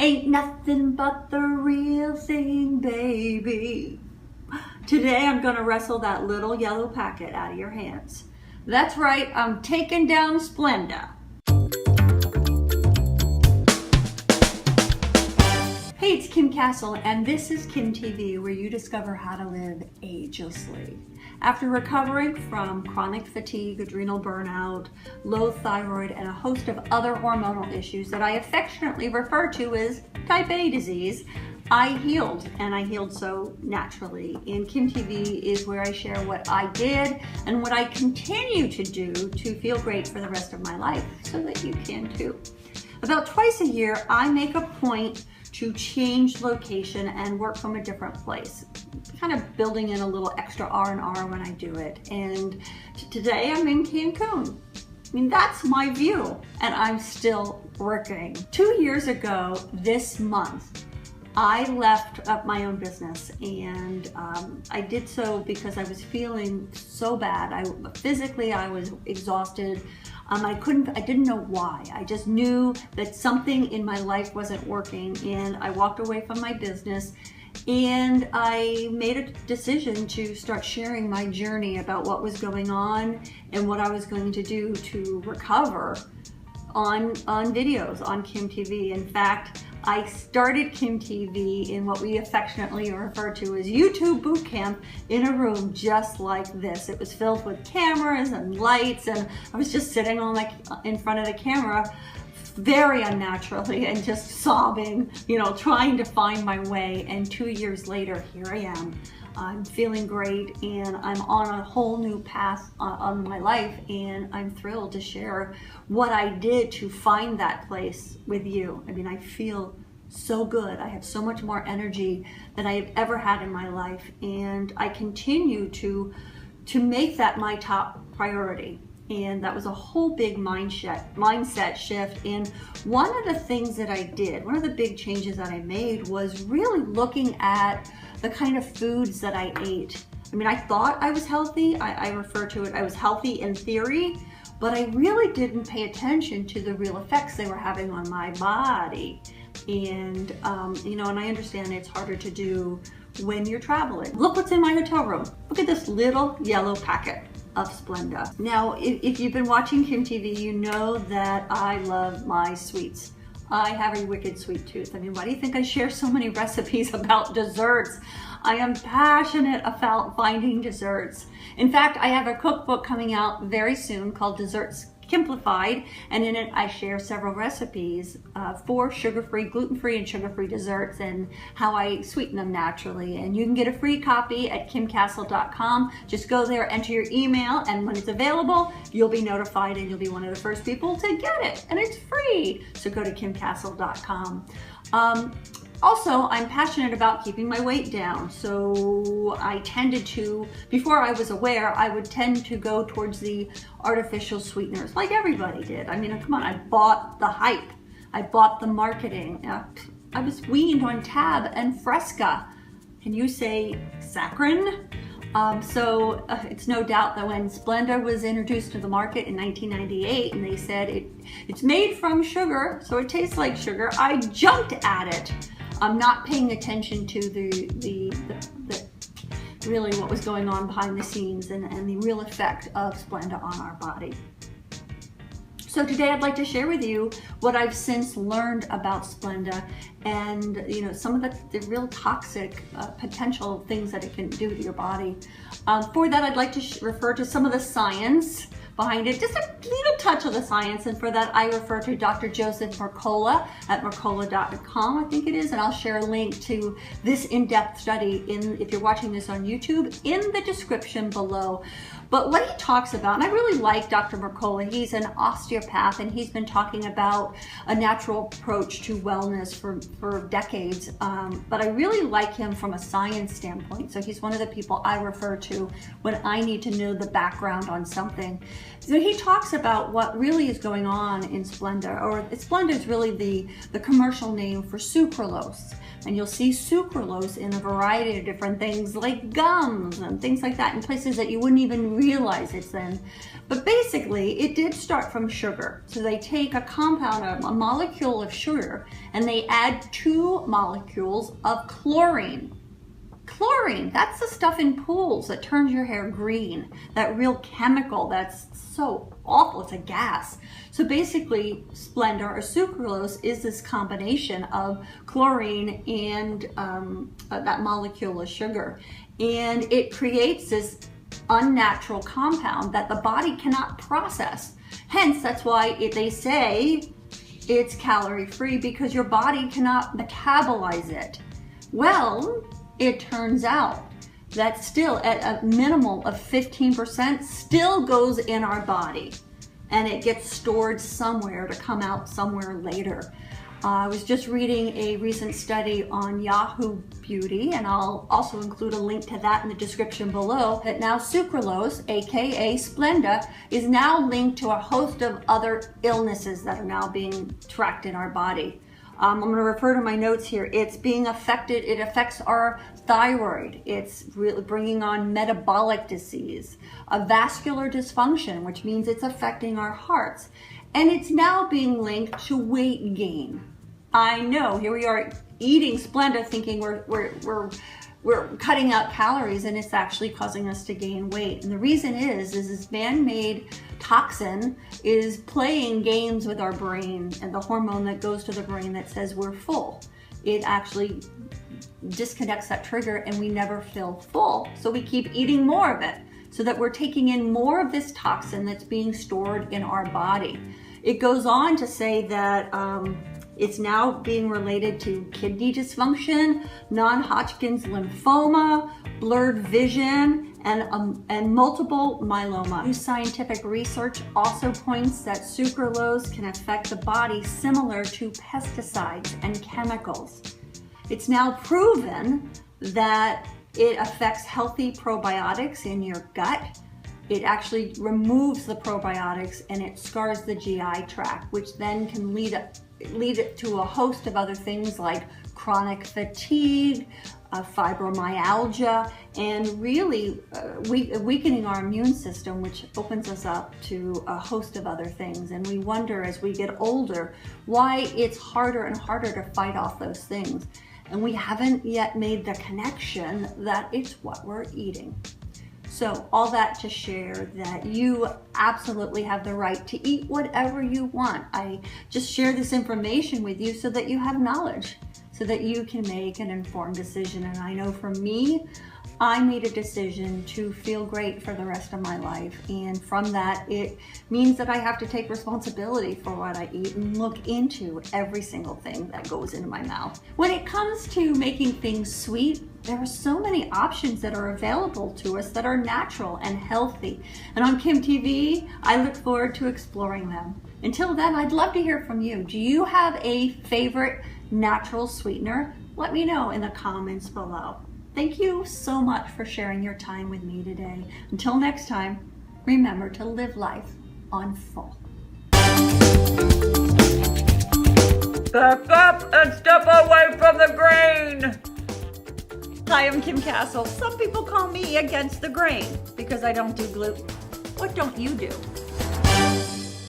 Ain't nothing but the real thing, baby. Today I'm gonna wrestle that little yellow packet out of your hands. That's right, I'm taking down Splenda. Hey, it's Kim Castle, and this is kimTV, where you discover how to live agelessly. After recovering from chronic fatigue, adrenal burnout, low thyroid, and a host of other hormonal issues that I affectionately refer to as type A disease, I healed, and I healed so naturally. And kimTV is where I share what I did and what I continue to do to feel great for the rest of my life, so that you can too. About twice a year, I make a point to change location and work from a different place, kind of building in a little extra R&R when I do it. And today I'm in Cancun. I mean, that's my view, and I'm still working. 2 years ago this month, I left up my own business, and I did so because I was feeling so bad. Physically, I was exhausted. I didn't know why. I just knew that something in my life wasn't working, and I walked away from my business, and I made a decision to start sharing my journey about what was going on and what I was going to do to recover on videos on kimTV. In fact, I started kimTV in what we affectionately refer to as YouTube boot camp, in a room just like this. It was filled with cameras and lights, and I was just sitting in front of the camera very unnaturally and just sobbing, trying to find my way. And 2 years later, here I am. I'm feeling great, and I'm on a whole new path on my life, and I'm thrilled to share what I did to find that place with you. I mean, I feel so good. I have so much more energy than I have ever had in my life, and I continue to make that my top priority. And that was a whole big mindset shift. And one of the things that I did, one of the big changes that I made, was really looking at the kind of foods that I ate. I mean, I thought I was healthy. I refer to it, I was healthy in theory, but I really didn't pay attention to the real effects they were having on my body. And, and I understand it's harder to do when you're traveling. Look what's in my hotel room. Look at this little yellow packet of Splenda. Now, if you've been watching kimTV, you know that I love my sweets. I have a wicked sweet tooth. I mean, why do you think I share so many recipes about desserts? I am passionate about finding desserts. In fact, I have a cookbook coming out very soon called Desserts Kimplified, and in it I share several recipes for sugar-free, gluten-free, and sugar-free desserts, and how I sweeten them naturally. And you can get a free copy at kimcastle.com. Just go there, enter your email, and when it's available, you'll be notified, and you'll be one of the first people to get it. And it's free, so go to kimcastle.com. Also, I'm passionate about keeping my weight down, so I tended to, before I was aware, I would tend to go towards the artificial sweeteners, like everybody did. I mean, come on, I bought the hype. I bought the marketing. I was weaned on Tab and Fresca. Can you say saccharin? So it's no doubt that when Splenda was introduced to the market in 1998, and they said it's made from sugar, so it tastes like sugar, I jumped at it. I'm not paying attention to the really what was going on behind the scenes and the real effect of Splenda on our body. So today I'd like to share with you what I've since learned about Splenda, and some of the real toxic potential things that it can do to your body. For that, I'd like to refer to some of the science behind it, just a little touch of the science, and for that I refer to Dr. Joseph Mercola at mercola.com, I think it is, and I'll share a link to this in-depth study if you're watching this on YouTube, in the description below. But what he talks about, and I really like Dr. Mercola, he's an osteopath, and he's been talking about a natural approach to wellness for decades, but I really like him from a science standpoint. So he's one of the people I refer to when I need to know the background on something. So he talks about what really is going on in Splenda, or Splenda is really the commercial name for sucralose. And you'll see sucralose in a variety of different things like gums and things like that, in places that you wouldn't even realize it's in. But basically, it did start from sugar. So they take a compound, a molecule of sugar, and they add 2 molecules of chlorine. Chlorine, that's the stuff in pools that turns your hair green. That real chemical that's so awful, it's a gas. So basically, Splenda or sucralose is this combination of chlorine and that molecule of sugar. And it creates this unnatural compound that the body cannot process. Hence, that's why they say it's calorie-free, because your body cannot metabolize it. Well, it turns out that still at a minimal of 15% still goes in our body, and it gets stored somewhere to come out somewhere later. I was just reading a recent study on Yahoo Beauty, and I'll also include a link to that in the description below, that now sucralose, aka Splenda, is now linked to a host of other illnesses that are now being tracked in our body. I'm going to refer to my notes here. It's being affected, it affects our thyroid. It's really bringing on metabolic disease, a vascular dysfunction, which means it's affecting our hearts. And it's now being linked to weight gain. I know, here we are eating Splenda thinking we're cutting out calories, and it's actually causing us to gain weight. And the reason is this man-made toxin is playing games with our brain and the hormone that goes to the brain that says we're full. It actually disconnects that trigger and we never feel full. So we keep eating more of it so that we're taking in more of this toxin that's being stored in our body. It goes on to say that it's now being related to kidney dysfunction, non-Hodgkin's lymphoma, blurred vision, and multiple myeloma. New scientific research also points that sucralose can affect the body similar to pesticides and chemicals. It's now proven that it affects healthy probiotics in your gut. It actually removes the probiotics and it scars the GI tract, which then can lead it to a host of other things like chronic fatigue, fibromyalgia, and really weakening our immune system, which opens us up to a host of other things. And we wonder as we get older why it's harder and harder to fight off those things. And we haven't yet made the connection that it's what we're eating. So all that to share that you absolutely have the right to eat whatever you want. I just share this information with you so that you have knowledge, so that you can make an informed decision. And I know for me, I made a decision to feel great for the rest of my life. And from that, it means that I have to take responsibility for what I eat and look into every single thing that goes into my mouth. When it comes to making things sweet, there are so many options that are available to us that are natural and healthy. And on kimTV, I look forward to exploring them. Until then, I'd love to hear from you. Do you have a favorite natural sweetener? Let me know in the comments below. Thank you so much for sharing your time with me today. Until next time, remember to live life on full. Back up and step away from the grain. Hi, I'm Kim Castle. Some people call me Against the Grain because I don't do gluten. What don't you do?